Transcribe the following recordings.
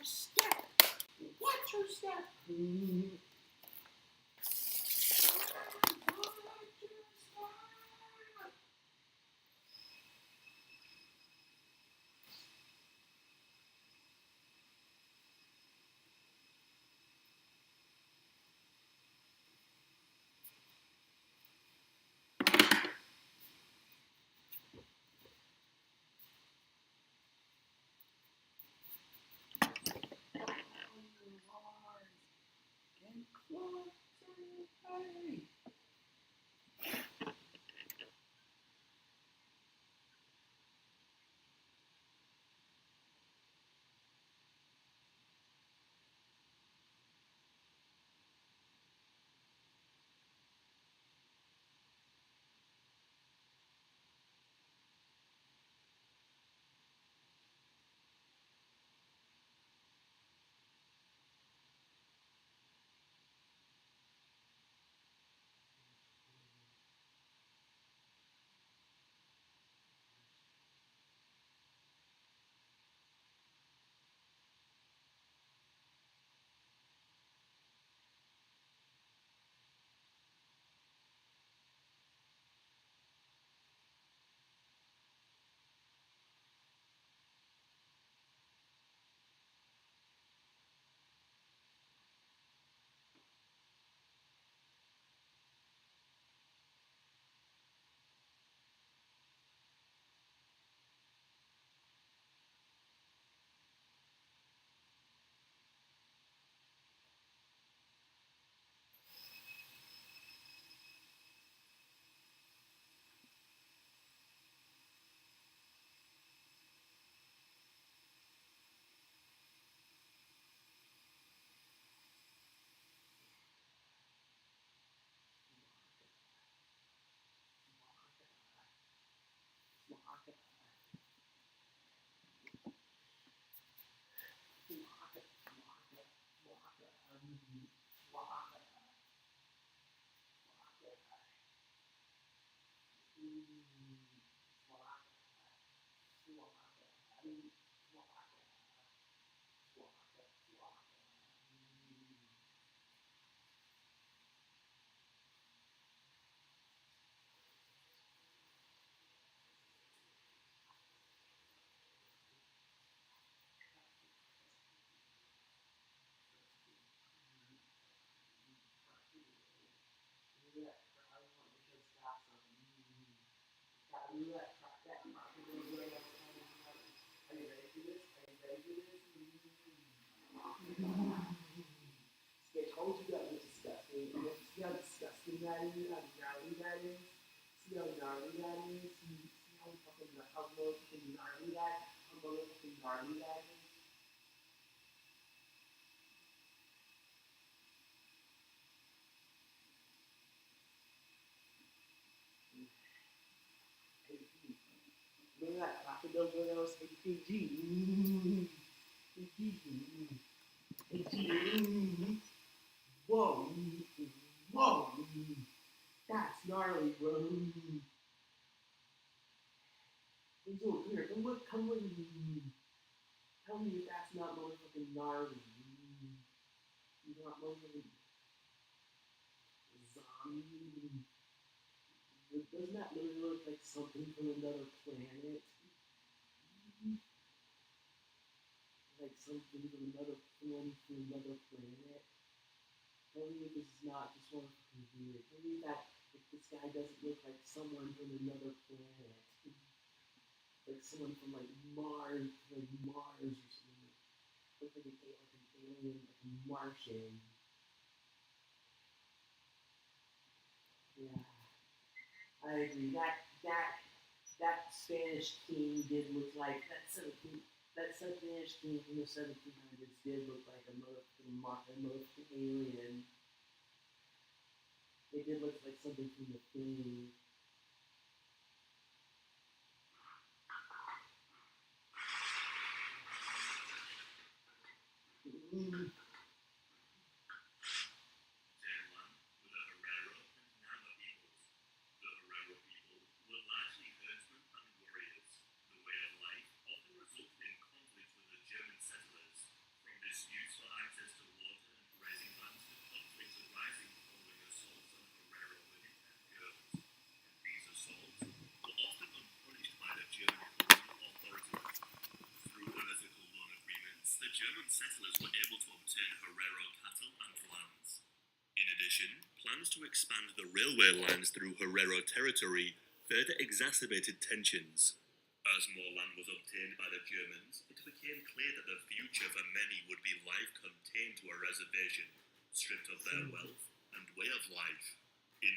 step. Watch your step. I told you that was disgusting. You see how disgusting that is? How gnarly that is? See how gnarly that is? See how motherfucking gnarly that? How motherfucking gnarly that is? Look at that. Crocodile Joe's APG. APG. Whoa. Whoa. That's gnarly, bro. Angel, here, come with me. Tell me if that's not motherfucking gnarly. You not motherfucking zombie. Doesn't that literally look like something from another planet? Like something from another planet. Tell me if this is not just one fucking weird. Tell me that if this guy doesn't look like someone from another planet. Like someone from like Mars or something. Look like an alien, like a Martian. Yeah, I agree. That Spanish king did look like that Spanish king from the 1700s did look like a motherfucking alien. It did look like something from the thing. settlers were able to obtain Herero cattle and lands. In addition, plans to expand the railway lines through Herero territory further exacerbated tensions. As more land was obtained by the Germans, it became clear that the future for many would be life contained to a reservation, stripped of their wealth and way of life. In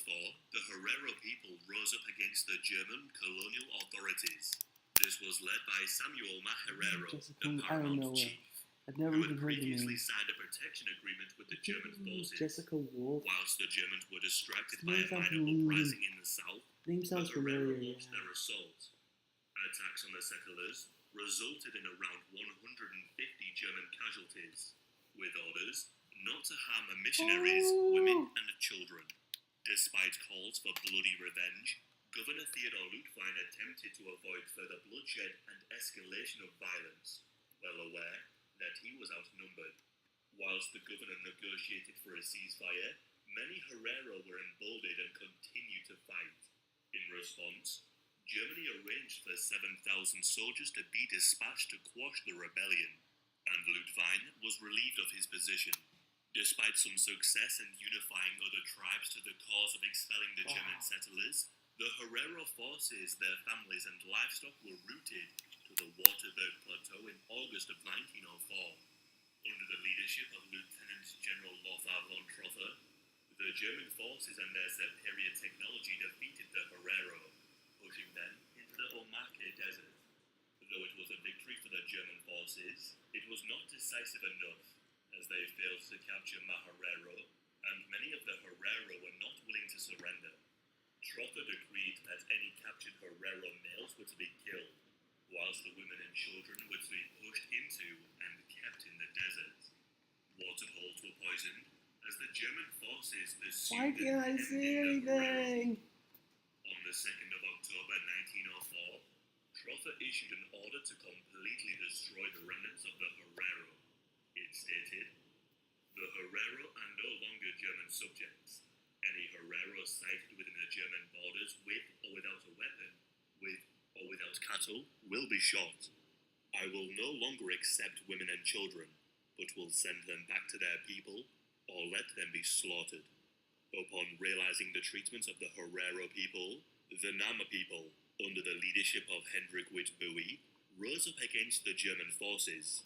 1904, the Herero people rose up against the German colonial authorities. This was led by Samuel Maherero, the paramount chief, who had previously signed a protection agreement with the German forces. Whilst the Germans were distracted by a minor uprising in the south, the Herero launched their assault. Attacks on the settlers resulted in around 150 German casualties, with orders not to harm the missionaries, women and children. Despite calls for bloody revenge, Governor Theodor Luitwein attempted to avoid further bloodshed and escalation of violence, well aware that he was outnumbered. Whilst the governor negotiated for a ceasefire, many Herero were emboldened and continued to fight. In response, Germany arranged for 7,000 soldiers to be dispatched to quash the rebellion, and Luitwein was relieved of his position. Despite some success in unifying other tribes to the cause of expelling the German settlers, the Herero forces, their families and livestock were routed to the Waterberg Plateau in August of 1904. Under the leadership of Lieutenant General Lothar von Trotha, the German forces and their superior technology defeated the Herero, pushing them into the Omake Desert. Though it was a victory for the German forces, it was not decisive enough, as they failed to capture Maherero, and many of the Herero were not willing to surrender. Trotha decreed that any captured Herero males were to be killed, whilst the women and children were to be pushed into and kept in the desert. Waterholes were poisoned, as the German forces pursued. Why can't I see anything? On the 2nd of October 1904, Trotha issued an order to completely destroy the remnants of the Herero. It stated, "The Herero are no longer German subjects. Any Herero sighted within the German borders with or without a weapon, with or without cattle, will be shot. I will no longer accept women and children, but will send them back to their people, or let them be slaughtered." Upon realizing the treatment of the Herero people, the Nama people, under the leadership of Hendrik Witbooi, rose up against the German forces.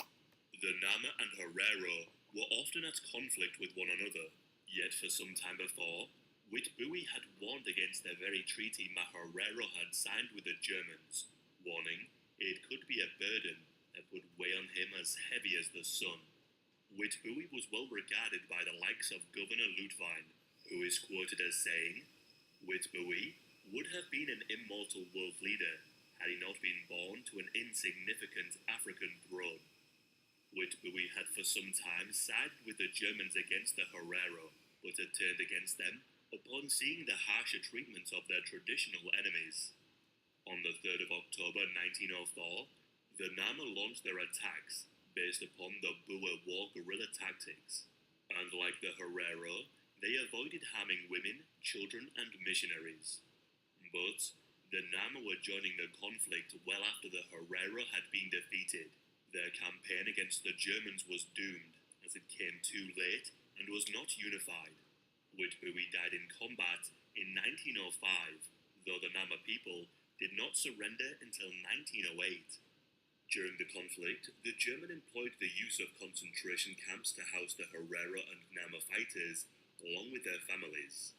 The Nama and Herero were often at conflict with one another, yet for some time before, Witbooi had warned against the very treaty Maherero had signed with the Germans, warning it could be a burden that would weigh on him as heavy as the sun. Witbooi was well regarded by the likes of Governor Luitwein, who is quoted as saying, "Witbooi would have been an immortal world leader had he not been born to an insignificant African throne." Witbooi had for some time sided with the Germans against the Herero, but had turned against them upon seeing the harsher treatment of their traditional enemies. On the 3rd of October 1904, the Nama launched their attacks based upon the Boer War guerrilla tactics, and like the Herero, they avoided harming women, children, and missionaries. But the Nama were joining the conflict well after the Herero had been defeated. Their campaign against the Germans was doomed, as it came too late and was not unified. Witbooi died in combat in 1905, though the Nama people did not surrender until 1908. During the conflict, the German employed the use of concentration camps to house the Herero and Nama fighters, along with their families.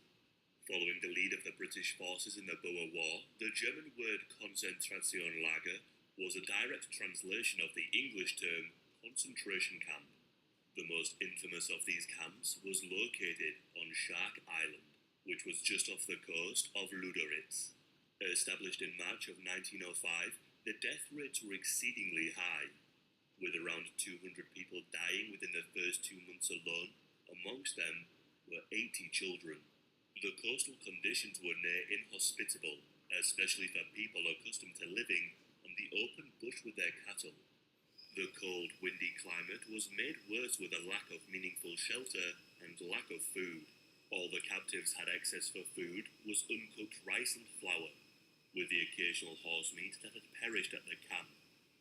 Following the lead of the British forces in the Boer War, the German word Konzentrationslager was a direct translation of the English term concentration camp. The most infamous of these camps was located on Shark Island, which was just off the coast of Luderitz. Established in March of 1905, the death rates were exceedingly high, with around 200 people dying within the first 2 months alone. Amongst them were 80 children. The coastal conditions were near inhospitable, especially for people accustomed to living on the open bush with their cattle. The cold, windy climate was made worse with a lack of meaningful shelter and lack of food. All the captives had access for food was uncooked rice and flour, with the occasional horse meat that had perished at the camp.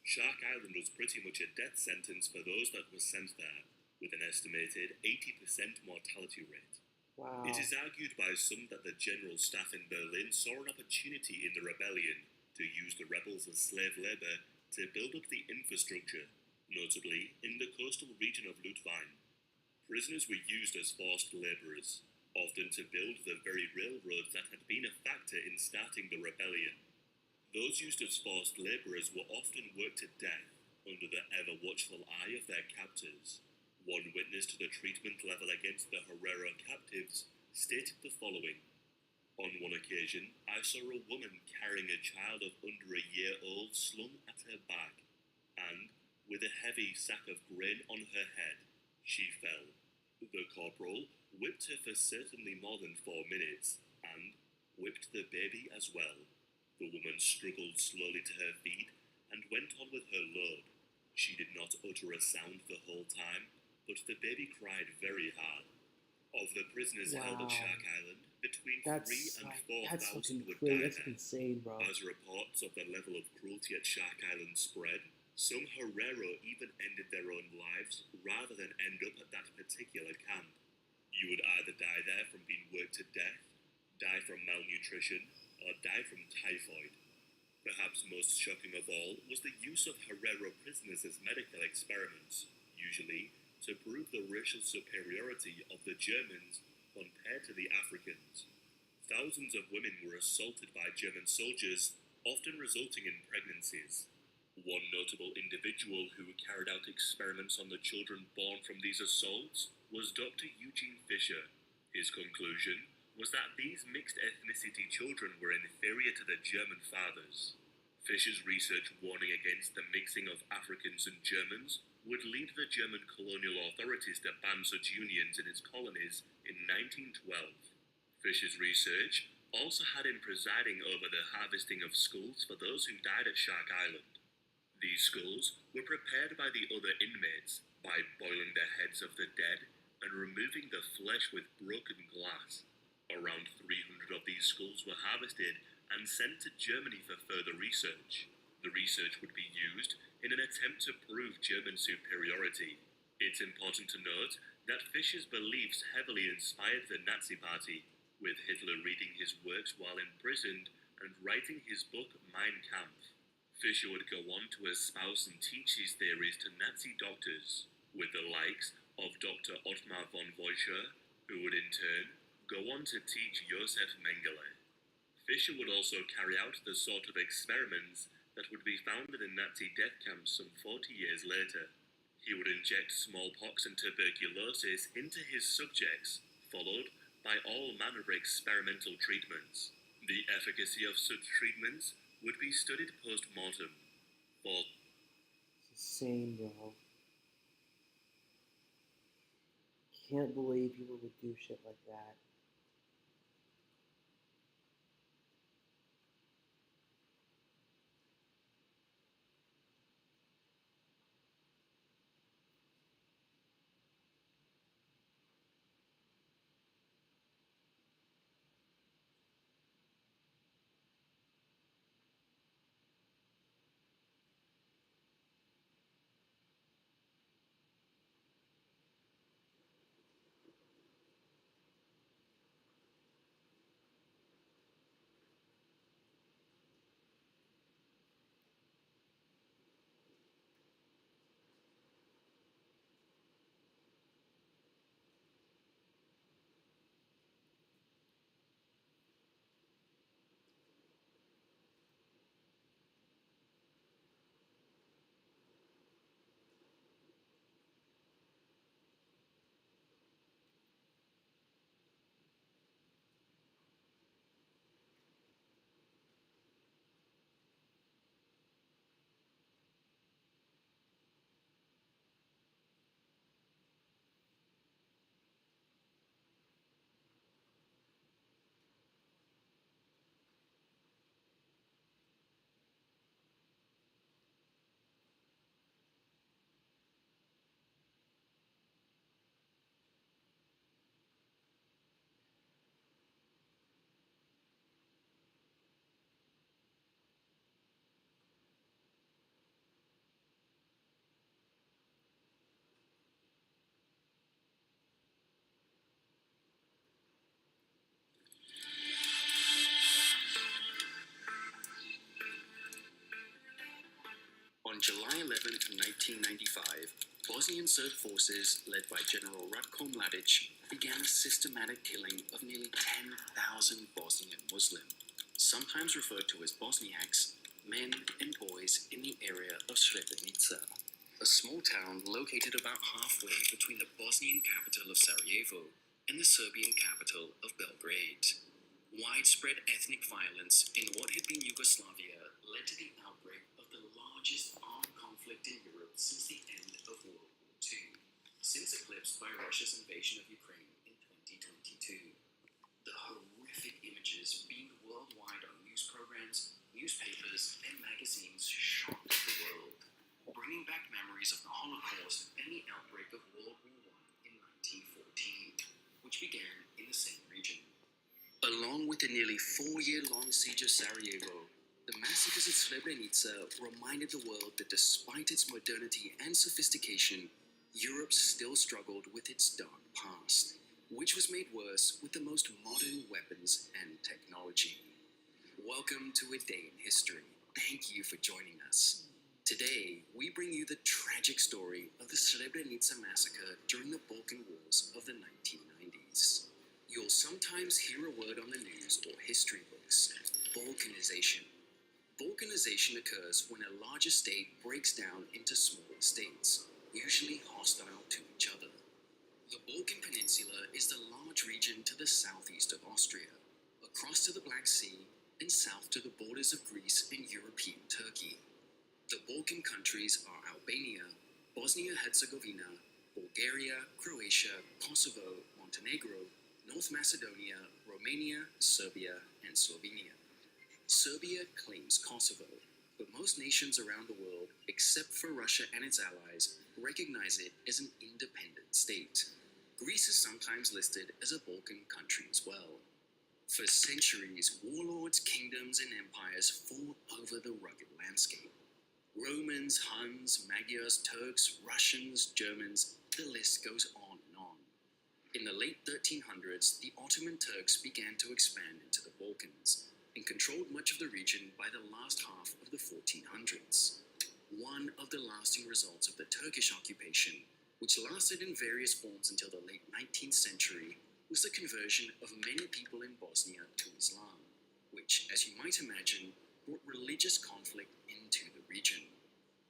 Shark Island was pretty much a death sentence for those that were sent there, with an estimated 80% mortality rate. Wow. It is argued by some that the general staff in Berlin saw an opportunity in the rebellion to use the rebels as slave labor to build up the infrastructure, notably in the coastal region of Ludwig. Prisoners were used as forced laborers, often to build the very railroads that had been a factor in starting the rebellion. Those used as forced laborers were often worked to death under the ever-watchful eye of their captors. One witness to the treatment level against the Herero captives stated the following: "On one occasion, I saw a woman carrying a child of under a year old slung at her back, and, with a heavy sack of grain on her head, she fell. The corporal whipped her for certainly more than 4 minutes, and whipped the baby as well. The woman struggled slowly to her feet and went on with her load. She did not utter a sound the whole time, but the baby cried very hard. Of the prisoners held at Shark Island, between 3,000 and 4,000 would die That's there. insane, bro. As reports of the level of cruelty at Shark Island spread, some Herero even ended their own lives rather than end up at that particular camp. You would either die there from being worked to death, die from malnutrition, or die from typhoid. Perhaps most shocking of all was the use of Herero prisoners as medical experiments, usually to prove the racial superiority of the Germans compared to the Africans. Thousands of women were assaulted by German soldiers, often resulting in pregnancies. One notable individual who carried out experiments on the children born from these assaults was Dr. Eugene Fischer. His conclusion was that these mixed ethnicity children were inferior to the German fathers. Fischer's research warning against the mixing of Africans and Germans would lead the German colonial authorities to ban such unions in its colonies in 1912. Fischer's research also had him presiding over the harvesting of skulls for those who died at Shark Island. These skulls were prepared by the other inmates by boiling the heads of the dead and removing the flesh with broken glass. Around 300 of these skulls were harvested and sent to Germany for further research. The research would be used in an attempt to prove German superiority. It's important to note that Fischer's beliefs heavily inspired the Nazi Party, with Hitler reading his works while imprisoned and writing his book Mein Kampf. Fischer would go on to espouse and teach his theories to Nazi doctors, with the likes of Dr. Ottmar von Voiture, who would in turn go on to teach Josef Mengele. Fischer would also carry out the sort of experiments that would be found in the Nazi death camps some 40 years later. He would inject smallpox and tuberculosis into his subjects, followed by all manner of experimental treatments. The efficacy of such treatments would be studied post-mortem. For It's insane, bro. Can't believe people would do shit like that. July 11th, 1995, Bosnian Serb forces, led by General Ratko Mladic, began a systematic killing of nearly 10,000 Bosnian Muslims, sometimes referred to as Bosniaks, men and boys in the area of Srebrenica, a small town located about halfway between the Bosnian capital of Sarajevo and the Serbian capital of Belgrade. Widespread ethnic violence in what had been Yugoslavia led to the outbreak of the largest armed conflict in Europe since the end of World War II, since eclipsed by Russia's invasion of Ukraine in 2022. The horrific images beamed worldwide on news programs, newspapers, and magazines shocked the world, bringing back memories of the Holocaust and the outbreak of World War I in 1914, which began in the same region. Along with the nearly 4-year-long siege of Sarajevo, the massacres of Srebrenica reminded the world that despite its modernity and sophistication, Europe still struggled with its dark past, which was made worse with the most modern weapons and technology. Welcome to A Day in History. Thank you for joining us. Today, we bring you the tragic story of the Srebrenica massacre during the Balkan Wars of the 1990s. You'll sometimes hear a word on the news or history books: Balkanization. Balkanization occurs when a larger state breaks down into smaller states, usually hostile to each other. The Balkan Peninsula is the large region to the southeast of Austria, across to the Black Sea, and south to the borders of Greece and European Turkey. The Balkan countries are Albania, Bosnia-Herzegovina, Bulgaria, Croatia, Kosovo, Montenegro, North Macedonia, Romania, Serbia, and Slovenia. Serbia claims Kosovo, but most nations around the world, except for Russia and its allies, recognize it as an independent state. Greece is sometimes listed as a Balkan country as well. For centuries, warlords, kingdoms, and empires fought over the rugged landscape. Romans, Huns, Magyars, Turks, Russians, Germans, the list goes on and on. In the late 1300s, the Ottoman Turks began to expand into the Balkans and controlled much of the region by the last half of the 1400s. One of the lasting results of the Turkish occupation, which lasted in various forms until the late 19th century, was the conversion of many people in Bosnia to Islam, which, as you might imagine, brought religious conflict into the region.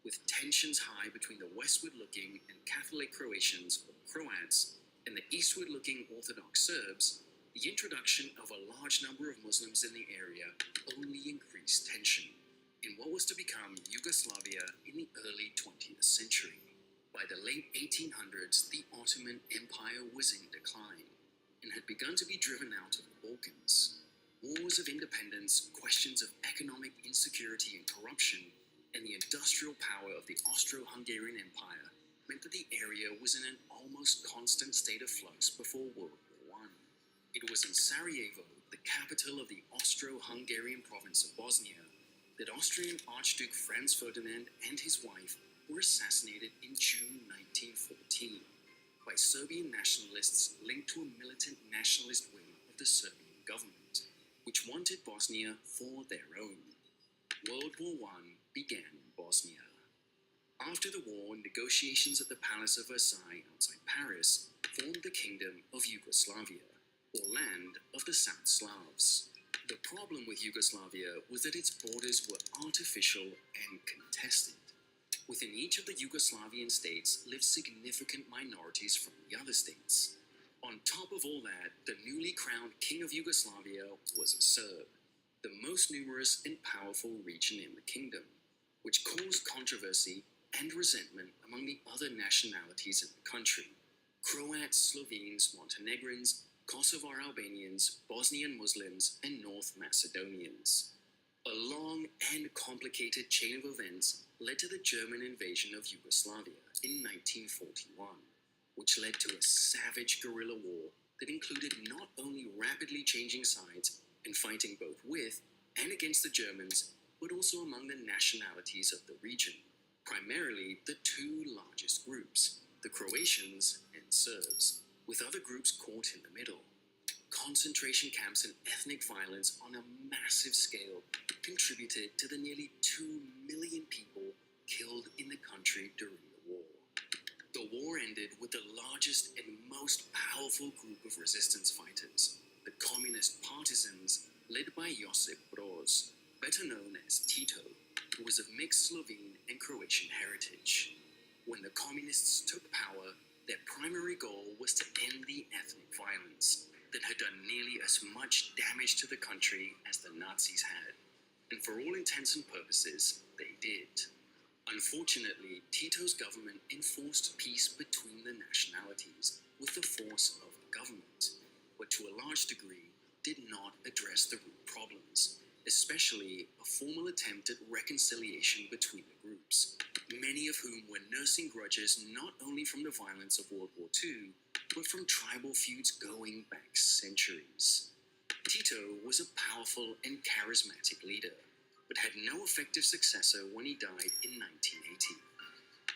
With tensions high between the westward-looking and Catholic Croatians, or Croats, and the eastward-looking Orthodox Serbs, the introduction of a large number of Muslims in the area only increased tension in what was to become Yugoslavia in the early 20th century. By the late 1800s, the Ottoman Empire was in decline and had begun to be driven out of the Balkans. Wars of independence, questions of economic insecurity and corruption, and the industrial power of the Austro-Hungarian Empire meant that the area was in an almost constant state of flux before World War I. It was in Sarajevo, the capital of the Austro-Hungarian province of Bosnia, that Austrian Archduke Franz Ferdinand and his wife were assassinated in June 1914 by Serbian nationalists linked to a militant nationalist wing of the Serbian government, which wanted Bosnia for their own. World War I began in Bosnia. After the war, negotiations at the Palace of Versailles outside Paris formed the Kingdom of Yugoslavia, or Land of the South Slavs. The problem with Yugoslavia was that its borders were artificial and contested. Within each of the Yugoslavian states lived significant minorities from the other states. On top of all that, the newly crowned King of Yugoslavia was a Serb, the most numerous and powerful region in the kingdom, which caused controversy and resentment among the other nationalities in the country: Croats, Slovenes, Montenegrins, Kosovar Albanians, Bosnian Muslims, and North Macedonians. A long and complicated chain of events led to the German invasion of Yugoslavia in 1941, which led to a savage guerrilla war that included not only rapidly changing sides and fighting both with and against the Germans, but also among the nationalities of the region, primarily the two largest groups, the Croatians and Serbs, with other groups caught in the middle. Concentration camps and ethnic violence on a massive scale contributed to the nearly 2 million people killed in the country during the war. The war ended with the largest and most powerful group of resistance fighters, the Communist Partisans, led by Josip Broz, better known as Tito, who was of mixed Slovene and Croatian heritage. When the Communists took power, their primary goal was to end the ethnic violence that had done nearly as much damage to the country as the Nazis had. And for all intents and purposes, they did. Unfortunately, Tito's government enforced peace between the nationalities with the force of the government, but to a large degree did not address the root problems, especially a formal attempt at reconciliation between the groups, many of whom were nursing grudges not only from the violence of World War II, but from tribal feuds going back centuries. Tito was a powerful and charismatic leader, but had no effective successor when he died in 1980.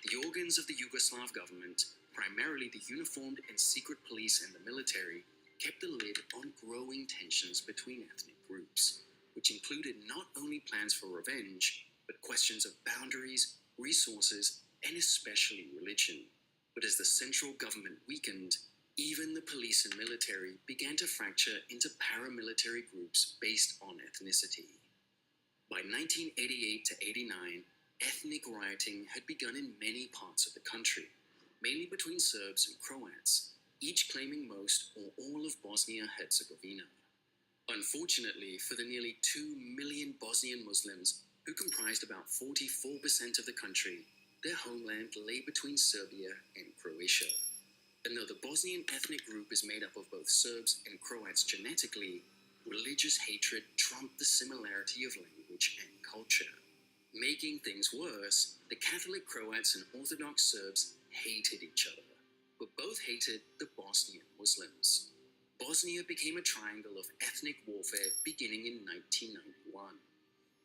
The organs of the Yugoslav government, primarily the uniformed and secret police and the military, kept the lid on growing tensions between ethnic groups, which included not only plans for revenge, but questions of boundaries, resources, and especially religion. But as the central government weakened, even the police and military began to fracture into paramilitary groups based on ethnicity. By 1988 to 89, ethnic rioting had begun in many parts of the country, mainly between Serbs and Croats, each claiming most or all of Bosnia-Herzegovina. Unfortunately for the nearly 2 million Bosnian Muslims, who comprised about 44% of the country, their homeland lay between Serbia and Croatia. And though the Bosnian ethnic group is made up of both Serbs and Croats genetically, religious hatred trumped the similarity of language and culture. Making things worse, the Catholic Croats and Orthodox Serbs hated each other, but both hated the Bosnian Muslims. Bosnia became a triangle of ethnic warfare beginning in 1991.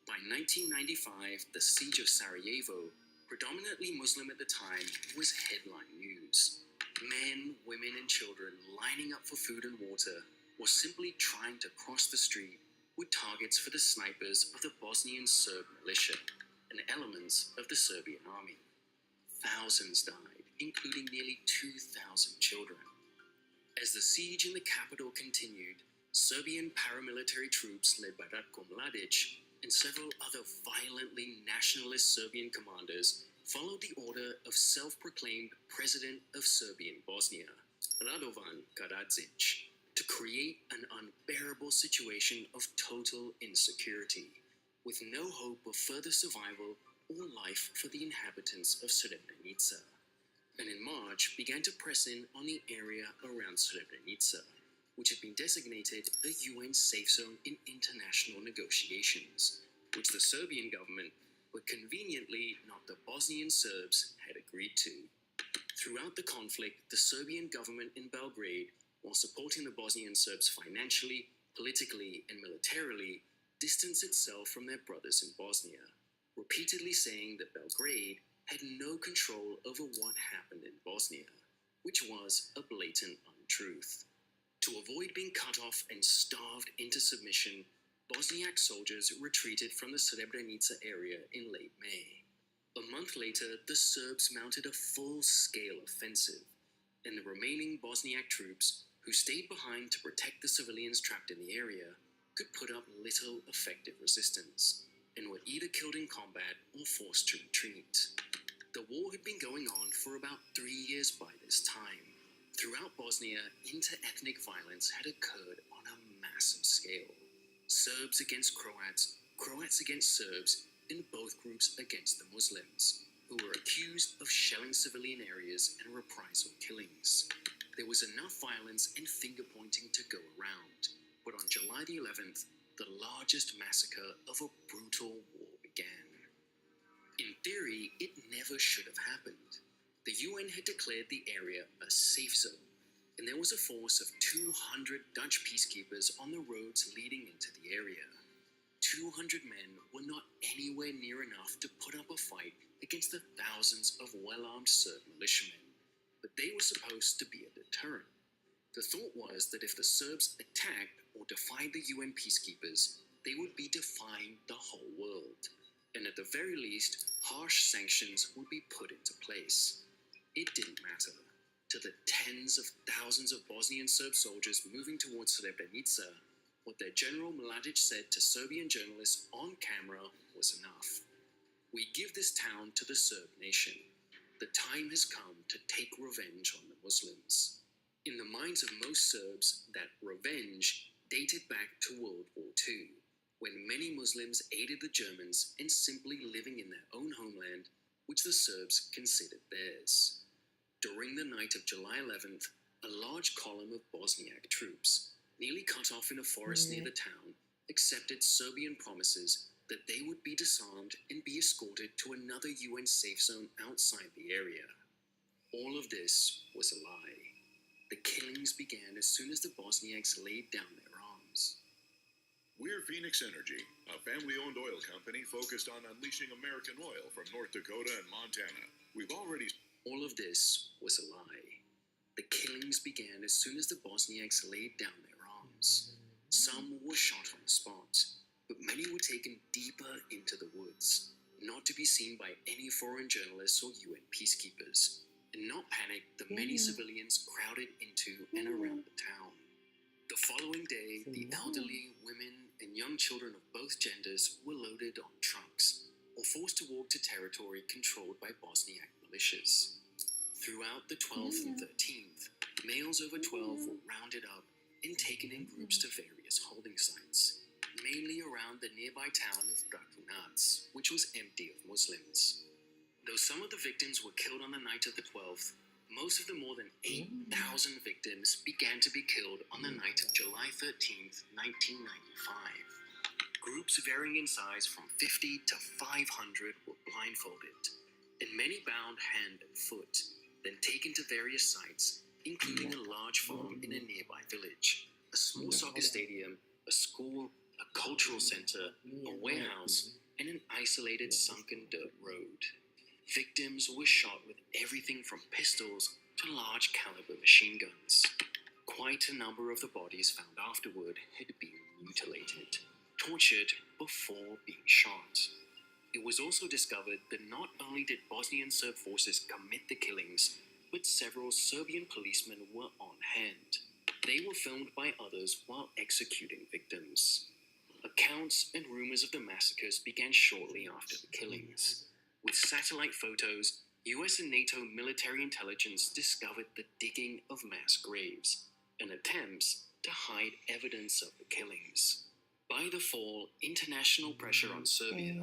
By 1995, the siege of Sarajevo, predominantly Muslim at the time, was headline news. Men, women, and children lining up for food and water, or simply trying to cross the street, were targets for the snipers of the Bosnian Serb militia and elements of the Serbian army. Thousands died, including nearly 2,000 children. As the siege in the capital continued, Serbian paramilitary troops led by Ratko Mladic and several other violently nationalist Serbian commanders followed the order of self-proclaimed President of Serbian Bosnia, Radovan Karadzic, to create an unbearable situation of total insecurity, with no hope of further survival or life for the inhabitants of Srebrenica, and in March began to press in on the area around Srebrenica, which had been designated a UN safe zone in international negotiations, which the Serbian government, but conveniently not the Bosnian Serbs, had agreed to. Throughout the conflict, the Serbian government in Belgrade, while supporting the Bosnian Serbs financially, politically, and militarily, distanced itself from their brothers in Bosnia, repeatedly saying that Belgrade had no control over what happened in Bosnia, which was a blatant untruth. To avoid being cut off and starved into submission, Bosniak soldiers retreated from the Srebrenica area in late May. A month later, the Serbs mounted a full-scale offensive, and the remaining Bosniak troops, who stayed behind to protect the civilians trapped in the area, could put up little effective resistance, and were either killed in combat or forced to retreat. The war had been going on for about 3 years by this time. Throughout Bosnia, inter-ethnic violence had occurred on a massive scale. Serbs against Croats, Croats against Serbs, and both groups against the Muslims, who were accused of shelling civilian areas and reprisal killings. There was enough violence and finger-pointing to go around, but on July the 11th, the largest massacre of a brutal war began. In theory, it never should have happened. The UN had declared the area a safe zone, and there was a force of 200 Dutch peacekeepers on the roads leading into the area. 200 men were not anywhere near enough to put up a fight against the thousands of well-armed Serb militiamen, but they were supposed to be a deterrent. The thought was that if the Serbs attacked or defied the UN peacekeepers, they would be defying the whole world. and at the very least, harsh sanctions would be put into place. It didn't matter. To the tens of thousands of Bosnian Serb soldiers moving towards Srebrenica, what their General Mladic said to Serbian journalists on camera was enough. We give this town to the Serb nation. The time has come to take revenge on the Muslims. In the minds of most Serbs, that revenge dated back to World War II, when many Muslims aided the Germans in simply living in their own homeland, which the Serbs considered theirs. During the night of July 11th, a large column of Bosniak troops, nearly cut off in a forest near the town, accepted Serbian promises that they would be disarmed and be escorted to another UN safe zone outside the area. All of this was a lie. The killings began as soon as the Bosniaks laid down their arms. We're Phoenix Energy, a family-owned oil company focused on unleashing American oil from North Dakota and Montana. We've already... All of this was a lie. The killings began as soon as the Bosniaks laid down their arms. Some were shot on the spot, but many were taken deeper into the woods, not to be seen by any foreign journalists or UN peacekeepers, and not panic the many civilians crowded into and around the town. The following day, the elderly, women, and young children of both genders were loaded on trucks, or forced to walk to territory controlled by Bosniak militias. Throughout the 12th and 13th, males over 12 were rounded up and taken in groups to various holding sites, mainly around the nearby town of Brakunac, which was empty of Muslims. Though some of the victims were killed on the night of the 12th, most of the more than 8,000 victims began to be killed on the night of July 13th, 1995. Groups varying in size from 50 to 500 were blindfolded, and many bound hand and foot, then taken to various sites, including a large farm in a nearby village, a small soccer stadium, a school, a cultural center, a warehouse, and an isolated sunken dirt road. Victims were shot with everything from pistols to large caliber machine guns. Quite a number of the bodies found afterward had been mutilated, tortured before being shot. It was also discovered that not only did Bosnian Serb forces commit the killings, but several Serbian policemen were on hand. They were filmed by others while executing victims. Accounts and rumors of the massacres began shortly after the killings. With satellite photos, US and NATO military intelligence discovered the digging of mass graves and attempts to hide evidence of the killings. By the fall, international pressure on Serbia,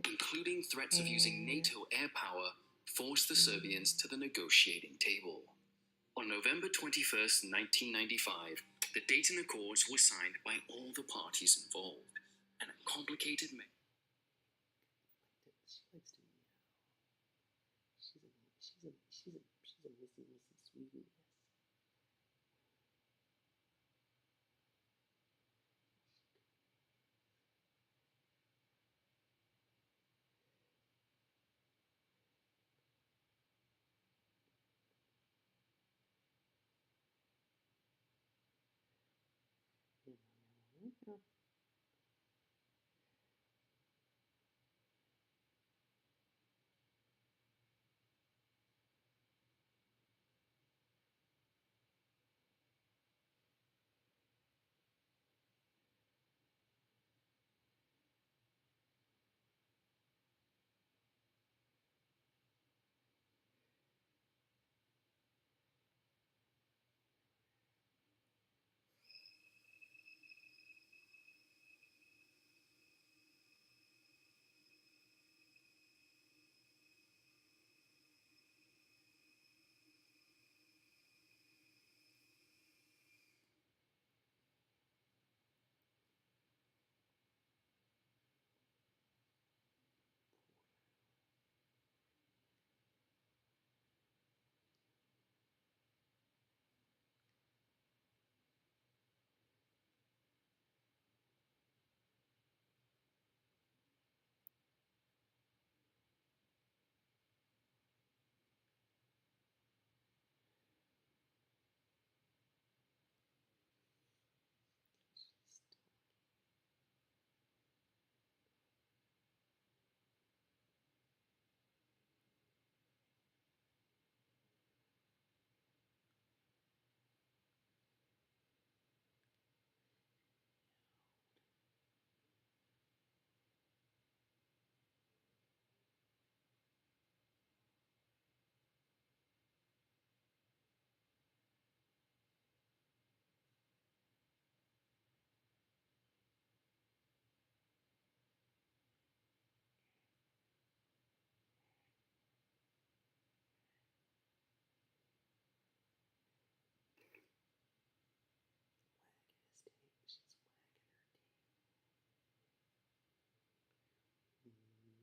including threats of using NATO air power, forced the Serbians to the negotiating table. On November 21st, 1995, the Dayton Accords were signed by all the parties involved, and a complicated She's a missy sweetie.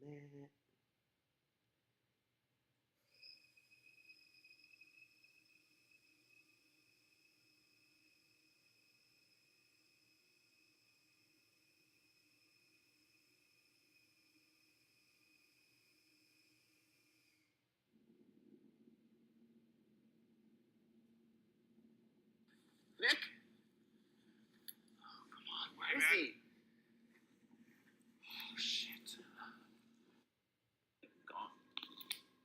that. Nick? Oh, come on, where is he? Oh, shit. Gone.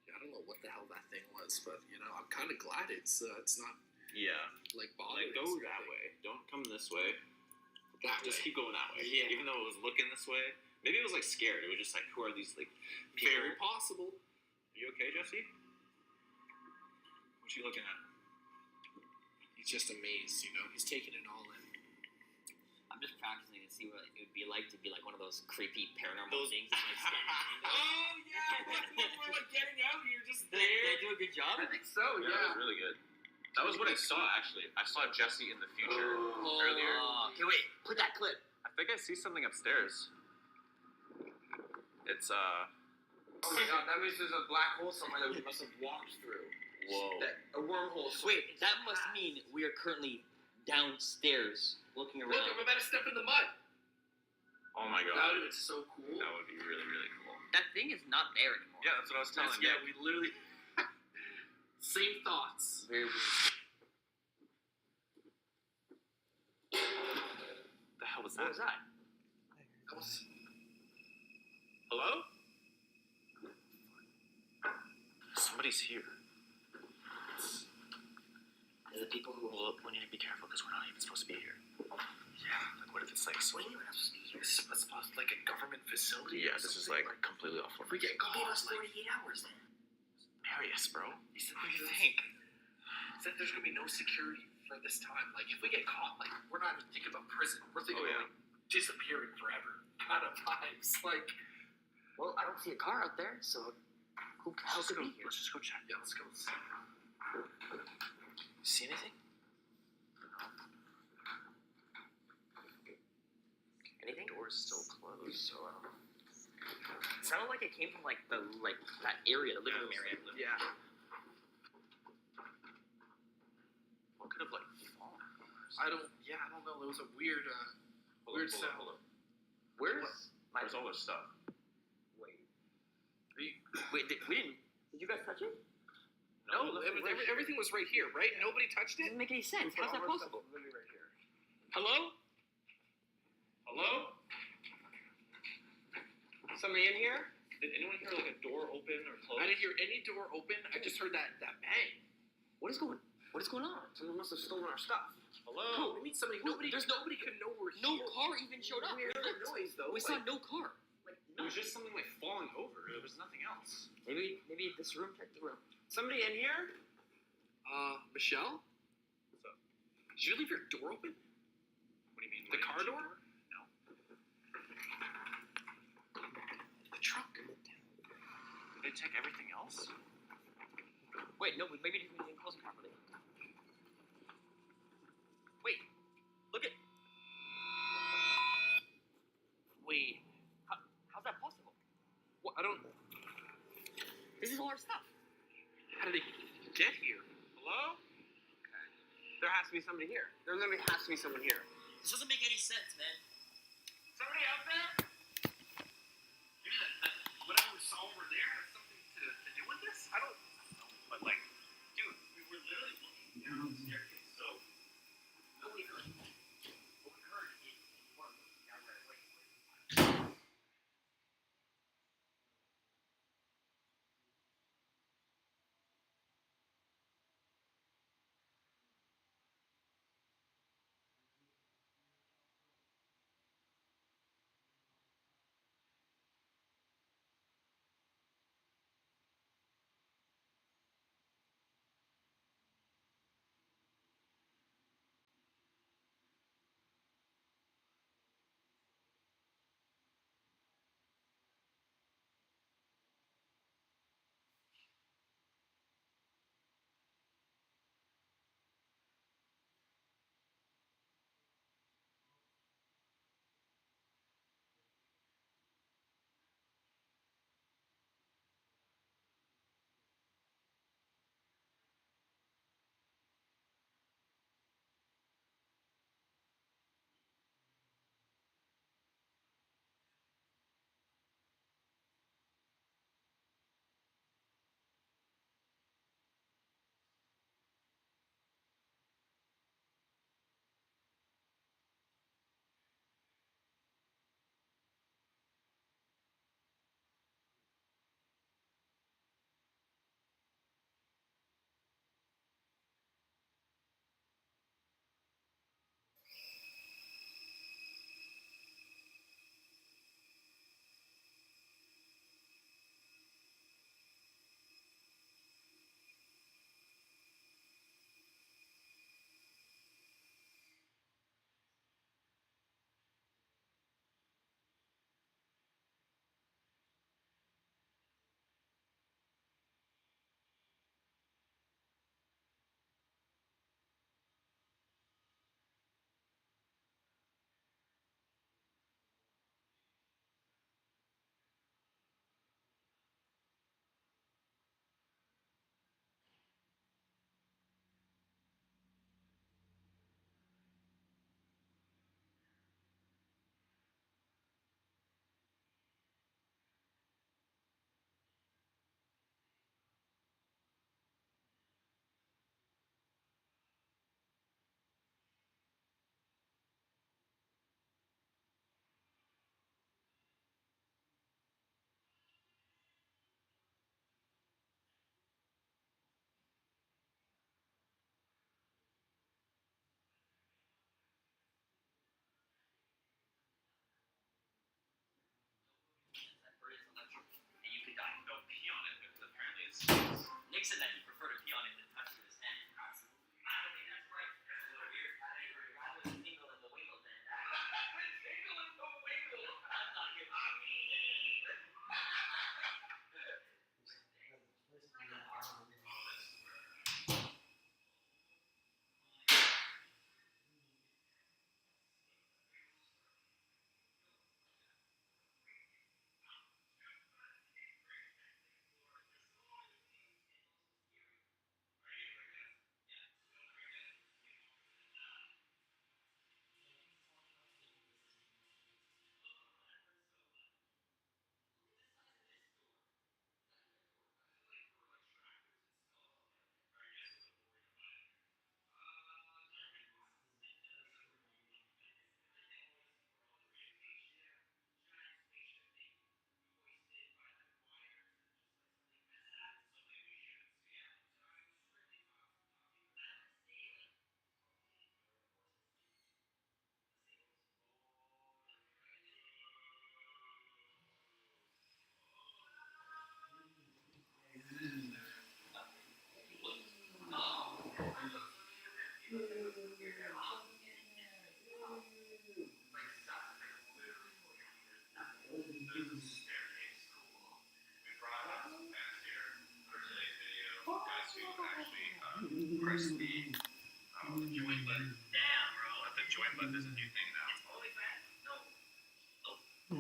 Yeah, I don't know what the hell that thing was, but you know, I'm kind of glad it's not Yeah. like bothering. Like, go us or that anything. way. Don't come this way. That Just way. keep going that way. Yeah. Even though it was looking this way. Maybe it was like scared. It was just like, who are these like people? Very possible. Are you okay, Jesse? What you looking at? He's just amazed, you know. He's taking it all in. I'm just practicing to see what it would be like to be like one of those creepy paranormal Those- things and like standing in the window. Oh yeah, when we're like getting out, you're just Did I do a good job? I think so. That Yeah. was really good. That was what I saw, actually. I saw Jesse in the future earlier. Okay, wait. Put that clip. I think I see something upstairs. It's, Oh my god, that means there's a black hole somewhere that we must have walked through. whoa. A wormhole. Wait, that must mean we are currently downstairs looking Look, around. I'm about to step in the mud. Oh my That god. would have been so cool. That would be really, really cool. That thing is not there anymore. Yeah, that's what I was telling you. Yeah, we literally same thoughts. Very weird. The hell was What that? was that? That was Hello? Somebody's here. They're the people who. Well, we need to be careful because we're not even supposed to be here. Yeah, like what if it's like so... What do you have to be here? It's supposed to be like a government facility. Yeah, or this is something, like completely off If we get Give caught, us like, 48 hours then. Marius, bro. he said, what do you think? He said there's gonna be no security for this time. Like if we get caught, like we're not even thinking about prison. We're thinking Oh, yeah. about like, disappearing forever kind of vibes. Like Well, I don't see a car out there, so who Let's could go. be here? Let's just go check. yeah, let's go. See anything? Anything? Door's still closed, so It sounded like it came from like that area, the living room area. Yeah. what could have like fallen? I don't know. It was a weird weird sound. Where's my? Where's all this stuff? Wait, we didn't. Did you guys touch it? No, everything was right here, right? Nobody touched It it. doesn't make any sense. How's that possible? Literally right here. Hello? Hello? Somebody in here? Did anyone hear like a door open or close? I didn't hear any door open. I just heard that bang. What is going on? Someone must have stolen our stuff. Hello? I mean, somebody. Who? Nobody could know we're No here. car even showed up. We heard a noise though. We saw no car. It was just something like falling over. There was nothing else. Maybe this room checked the room. Somebody in here? Michelle? What's up? Did you leave your door open? What do you mean? The car door? No. The truck. Did they take everything else? Wait, no, maybe we didn't close it properly. Wait, look at. Wait. How's that possible? What? I don't. This is all our stuff. How did it get here? Hello? There has to be somebody here. There literally has to be someone here. This doesn't make any sense, man. Somebody out there? Maybe that whatever we saw over there has something to do with this? I don't know. But like, dude, we were literally looking down the staircase, so... What we heard? What we heard is one of those down there. Wait. said that he preferred to pee on it than touch it with his hand. Absolutely. I don't think that's right. That's a little weird. I think we're rather tingle in the wiggle then. Tingle in the wiggle. I'm not giving Press the join button. Damn, bro. The join button is a new thing now. Holy crap. No.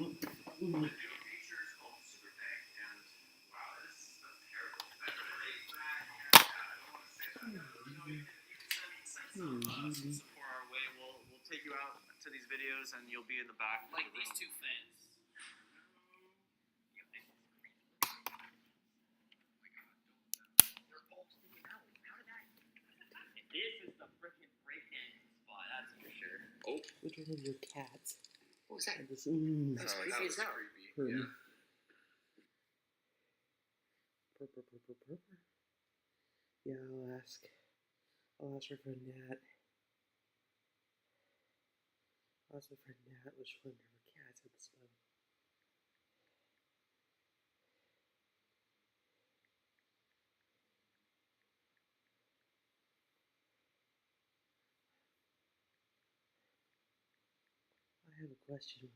The new feature is called Super Tag, and wow, that's terrible. That's really bad. I don't want to say that. You can send some support our way. We'll take you out to these videos, and you'll be in the back. Like these two fans. They're all sticking out. How did that? This is the freaking breakdancing spot, that's for sure. Which one of your cats? What was that? And this, That's creepy as hell. purr. Yeah. Purr, purr, purr, purr, purr, purr. Yeah, I'll ask her friend Nat. I'll ask my friend Nat which one of her cats had the smell. I have a question.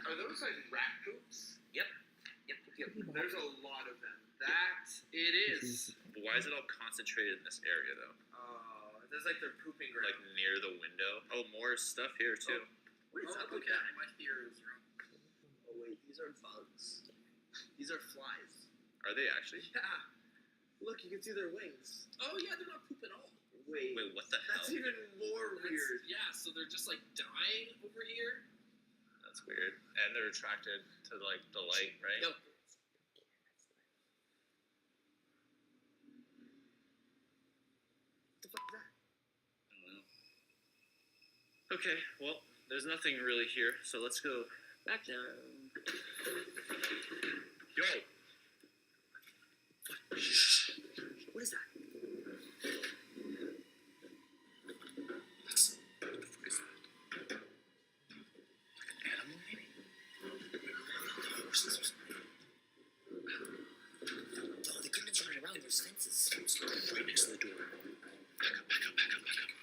Are those like rat poops? Yep. There's a lot of them. That it is. But why is it all concentrated in this area though? There's like their pooping ground. Like near the window? Oh, more stuff here too. What is up with that? My theory is wrong. Oh wait, these are bugs. These are flies. Are they actually? Yeah. Look, you can see their wings. Oh yeah, they're not poop at all. Wait, what the hell? that's even more weird. Yeah, so they're just like dying over here. That's weird. And they're attracted to like the light, right? No. What the fuck is that? I don't know. Okay, well, there's nothing really here, so let's go back down. Yo, What is that? What the fuck is that? Like an animal, maybe? Horses or something. Oh, they couldn't have turned around those fences. It's right next to the door. Back up, back up, back up, back up.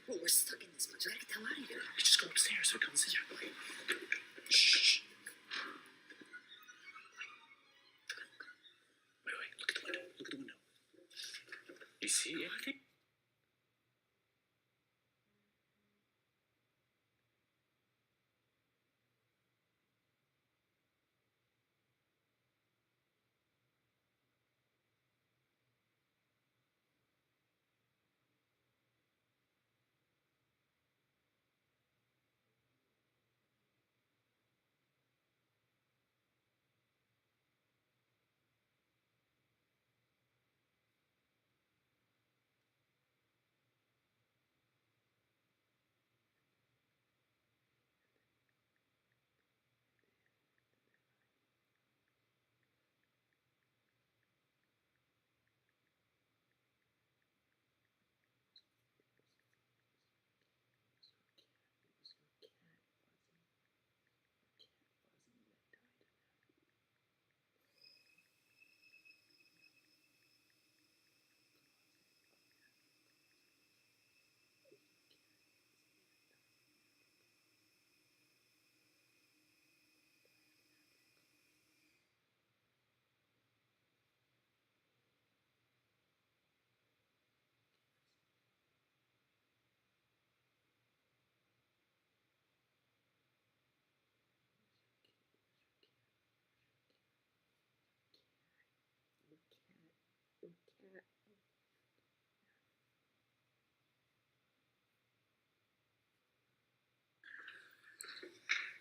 Bro, we're stuck in this place. We gotta get the hell out of here. Let's just go upstairs so it comes in. Shh. Wait, look at the window. Look at the window. You see anything?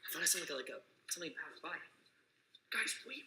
I thought I saw something pass by. Guys, wait.